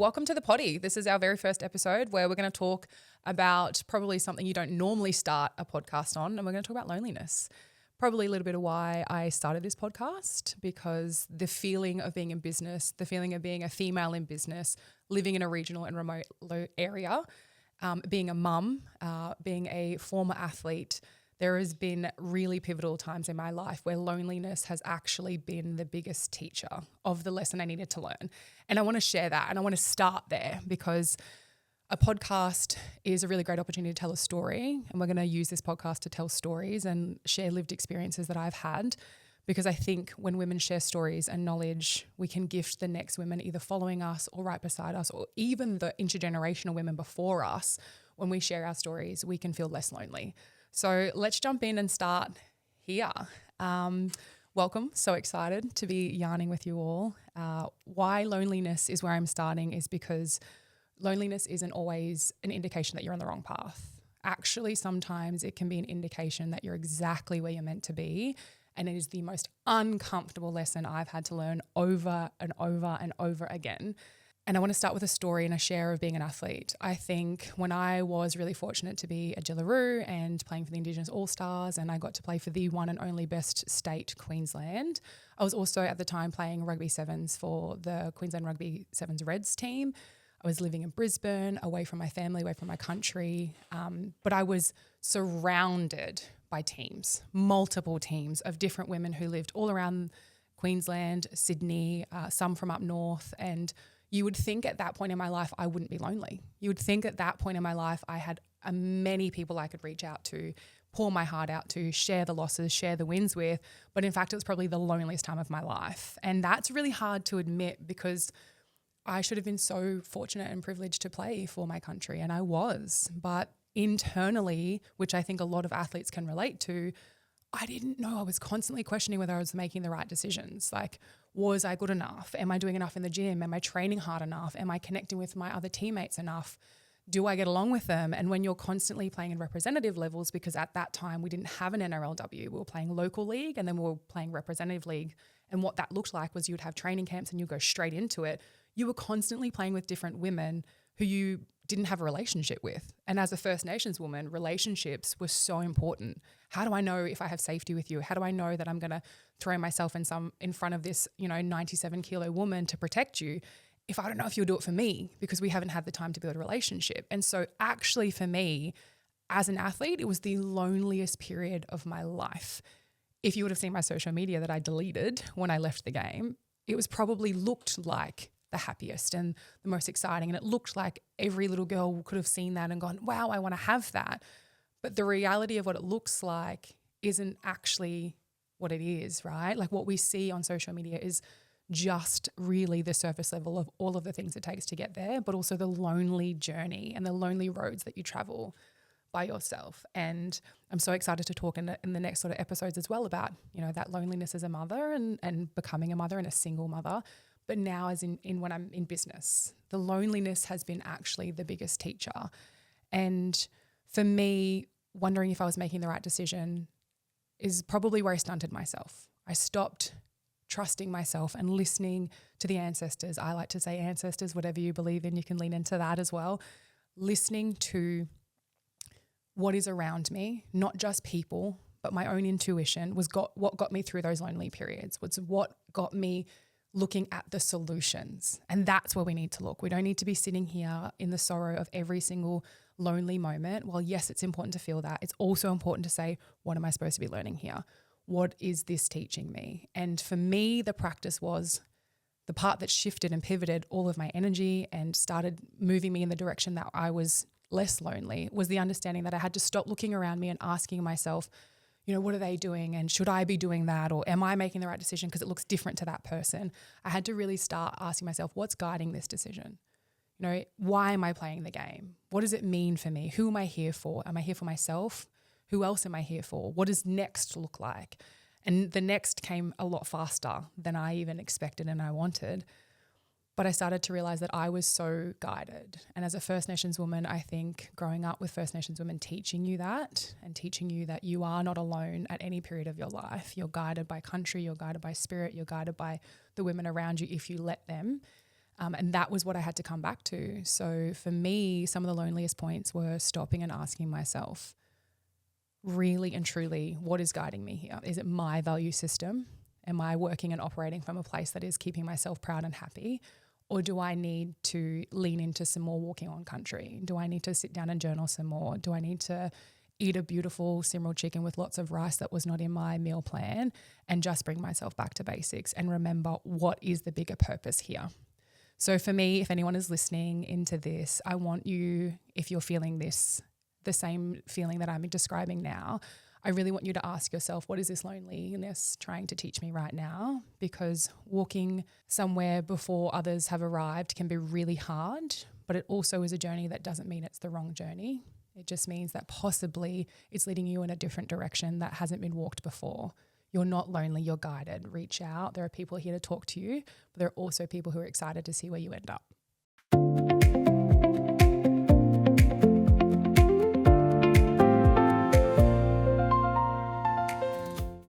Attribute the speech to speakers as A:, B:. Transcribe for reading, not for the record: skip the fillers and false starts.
A: welcome to the potty. This is our very first episode where we're going to talk about probably something you don't normally start a podcast on, and we're going to talk about loneliness. Probably a little bit of why I started this podcast, because the feeling of being in business, the feeling of being a female in business, living in a regional and remote area, being a mum, being a former athlete, there has been really pivotal times in my life where loneliness has actually been the biggest teacher of the lesson I needed to learn. And I want to share that, and I want to start there because a podcast is a really great opportunity to tell a story, and we're going to use this podcast to tell stories and share lived experiences that I've had, because I think when women share stories and knowledge, we can gift the next women either following us or right beside us, or even the intergenerational women before us. When we share our stories, we can feel less lonely. So let's jump in and start here. Welcome. So excited to be yarning with you all. Why loneliness is where I'm starting is because loneliness isn't always an indication that you're on the wrong path. Actually, sometimes it can be an indication that you're exactly where you're meant to be. And it is the most uncomfortable lesson I've had to learn over and over and over again. And I want to start with a story and a share of being an athlete. I think when I was really fortunate to be a Jillaroo and playing for the Indigenous All-Stars, and I got to play for the one and only best state, Queensland, I was also at the time playing rugby sevens for the Queensland Rugby Sevens Reds team. I was living in Brisbane, away from my family, away from my country, but I was surrounded by teams, multiple teams of different women who lived all around Queensland, Sydney, some from up north, and you would think at that point in my life I wouldn't be lonely. You would think at that point in my life I had many people I could reach out to, pour my heart out to, share the losses, share the wins with, but in fact it was probably the loneliest time of my life. And that's really hard to admit because I should have been so fortunate and privileged to play for my country, and I was. But internally, which I think a lot of athletes can relate to, I didn't know. I was constantly questioning whether I was making the right decisions. Like, was I good enough? Am I doing enough in the gym? Am I training hard enough? Am I connecting with my other teammates enough? Do I get along with them? And when you're constantly playing in representative levels, because at that time we didn't have an NRLW, we were playing local league and then we were playing representative league. And what that looked like was you would have training camps and you go straight into it. You were constantly playing with different women who you didn't have a relationship with. And as a First Nations woman, relationships were so important. How do I know if I have safety with you? How do I know that I'm going to throw myself in front of this, 97 kilo woman to protect you if I don't know if you'll do it for me, because we haven't had the time to build a relationship? And so actually for me as an athlete, it was the loneliest period of my life. If you would have seen my social media that I deleted when I left the game, it was probably looked like the happiest and the most exciting. And it looked like every little girl could have seen that and gone, wow, I want to have that. But the reality of what it looks like isn't actually what it is, right? Like what we see on social media is just really the surface level of all of the things it takes to get there, but also the lonely journey and the lonely roads that you travel by yourself. And I'm so excited to talk in the next sort of episodes as well about, that loneliness as a mother and becoming a mother and a single mother. But now as in when I'm in business, the loneliness has been actually the biggest teacher. And for me, wondering if I was making the right decision is probably where I stunted myself. I stopped trusting myself and listening to the ancestors. I like to say ancestors, whatever you believe in, you can lean into that as well. Listening to what is around me, not just people, but my own intuition what got me through those lonely periods, was what got me looking at the solutions. And that's where we need to look. We don't need to be sitting here in the sorrow of every single lonely moment. Well, yes, it's important to feel that. It's also important to say, what am I supposed to be learning here? What is this teaching me? And for me, the practice was the part that shifted and pivoted all of my energy and started moving me in the direction that I was less lonely, was the understanding that I had to stop looking around me and asking myself, what are they doing? And should I be doing that? Or am I making the right decision because it looks different to that person? I had to really start asking myself, what's guiding this decision? Why am I playing the game? What does it mean for me? Who am I here for? Am I here for myself? Who else am I here for? What does next look like? And the next came a lot faster than I even expected and I wanted. But I started to realize that I was so guided. And as a First Nations woman, I think growing up with First Nations women teaching you that and teaching you that you are not alone at any period of your life. You're guided by country, you're guided by spirit, you're guided by the women around you if you let them. And that was what I had to come back to. So for me, some of the loneliest points were stopping and asking myself, really and truly, what is guiding me here? Is it my value system? Am I working and operating from a place that is keeping myself proud and happy? Or do I need to lean into some more walking on country? Do I need to sit down and journal some more? Do I need to eat a beautiful simmered chicken with lots of rice that was not in my meal plan and just bring myself back to basics and remember what is the bigger purpose here? So for me, if anyone is listening into this, I want you, if you're feeling this, the same feeling that I'm describing now, I really want you to ask yourself, what is this loneliness trying to teach me right now? Because walking somewhere before others have arrived can be really hard, but it also is a journey that doesn't mean it's the wrong journey. It just means that possibly it's leading you in a different direction that hasn't been walked before. You're not lonely, you're guided. Reach out. There are people here to talk to you, but there are also people who are excited to see where you end up.